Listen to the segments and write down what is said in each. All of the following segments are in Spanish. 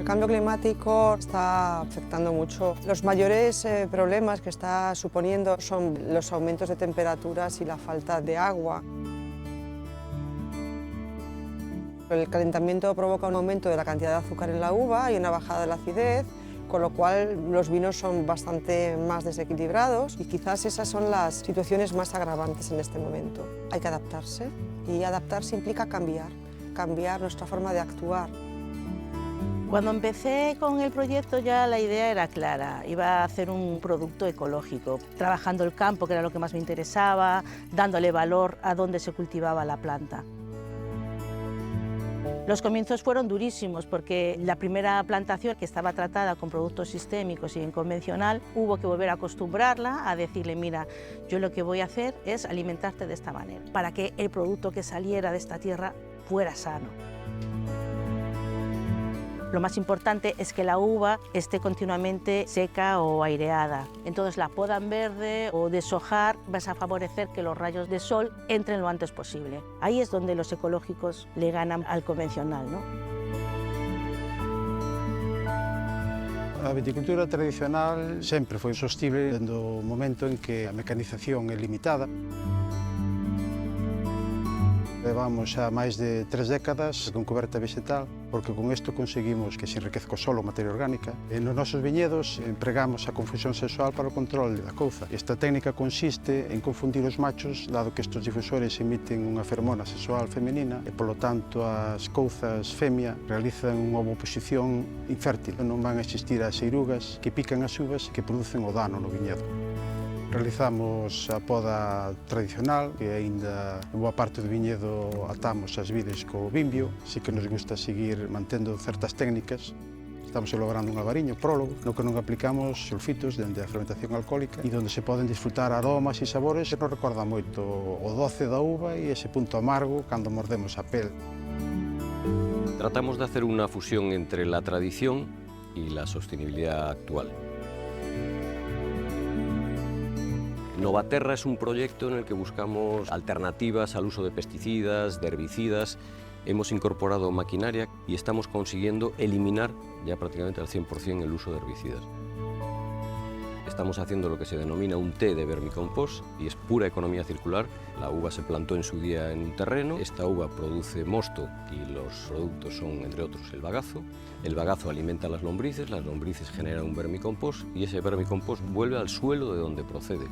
El cambio climático está afectando mucho. Los mayores problemas que está suponiendo son los aumentos de temperaturas y la falta de agua. El calentamiento provoca un aumento de la cantidad de azúcar en la uva y una bajada de la acidez, con lo cual los vinos son bastante más desequilibrados y quizás esas son las situaciones más agravantes en este momento. Hay que adaptarse y adaptarse implica cambiar nuestra forma de actuar. Cuando empecé con el proyecto ya la idea era clara, iba a hacer un producto ecológico, trabajando el campo, que era lo que más me interesaba, dándole valor a dónde se cultivaba la planta. Los comienzos fueron durísimos porque la primera plantación que estaba tratada con productos sistémicos y en convencional, hubo que volver a acostumbrarla a decirle, mira, yo lo que voy a hacer es alimentarte de esta manera, para que el producto que saliera de esta tierra fuera sano. Lo más importante es que la uva esté continuamente seca o aireada. Entonces la poda en verde o deshojar vas a favorecer que los rayos de sol entren lo antes posible. Ahí es donde los ecológicos le ganan al convencional, ¿no? A viticultura tradicional sempre foi sostible dende o momento en que a mecanización é limitada. Levamos xa máis de 3 décadas con coberta vegetal, porque con isto conseguimos que se enriquezca o solo materia orgánica. E nos nosos viñedos empregamos a confusión sexual para o control da couza. Esta técnica consiste en confundir os machos, dado que estes difusores emiten unha fermona sexual femenina e, polo tanto, as couzas femia realizan unha oposición infértil. Non van a existir as eirugas que pican as uvas e que producen o dano no viñedo. Realizamos a poda tradicional, que aínda en boa parte do viñedo atamos as vides co bimbio, así que nos gusta seguir mantendo certas técnicas. Estamos elaborando un albariño prólogo, no que non aplicamos sulfitos dende a fermentación alcohólica e onde se poden disfrutar aromas e sabores que nos recorda moito o doce da uva e ese punto amargo cando mordemos a pel. Tratamos de hacer una fusión entre la tradición y la sostenibilidad actual. Novaterra es un proyecto en el que buscamos alternativas al uso de pesticidas, de herbicidas. Hemos incorporado maquinaria y estamos consiguiendo eliminar ya prácticamente al 100% el uso de herbicidas. Estamos haciendo lo que se denomina un té de vermicompost y es pura economía circular. La uva se plantó en su día en un terreno, esta uva produce mosto y los productos son, entre otros, el bagazo. El bagazo alimenta a las lombrices generan un vermicompost y ese vermicompost vuelve al suelo de donde procede.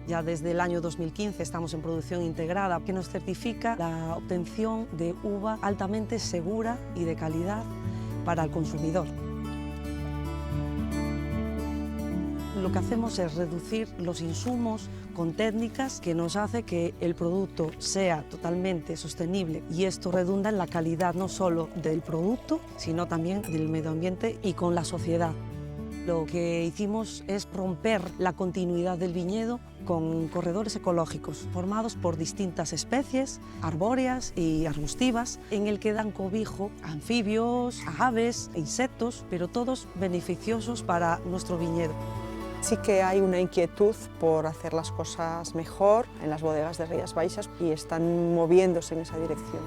Ya desde el año 2015 estamos en producción integrada, que nos certifica la obtención de uva altamente segura y de calidad para el consumidor. Lo que hacemos es reducir los insumos con técnicas que nos hace que el producto sea totalmente sostenible y esto redunda en la calidad no solo del producto, sino también del medio ambiente y con la sociedad. Lo que hicimos es romper la continuidad del viñedo con corredores ecológicos formados por distintas especies arbóreas y arbustivas en el que dan cobijo a anfibios, a aves e insectos, pero todos beneficiosos para nuestro viñedo. Sí que hay una inquietud por hacer las cosas mejor en las bodegas de Rías Baixas y están moviéndose en esa dirección.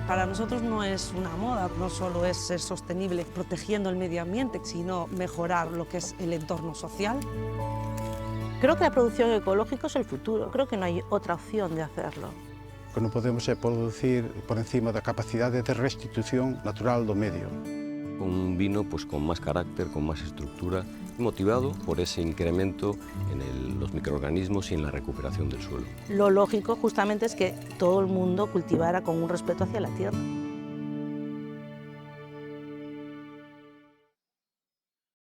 Para nosotros no es una moda, no solo es ser sostenible protegiendo el medio ambiente, sino mejorar lo que es el entorno social. Creo que la producción ecológica es el futuro, creo que no hay otra opción de hacerlo. O que non podemos é producir por encima da capacidade de restitución natural do medio. Un vino pues, con más carácter, con más estructura, motivado por ese incremento en los microorganismos y en la recuperación del suelo. Lo lógico justamente es que todo el mundo cultivara con un respeto hacia la tierra.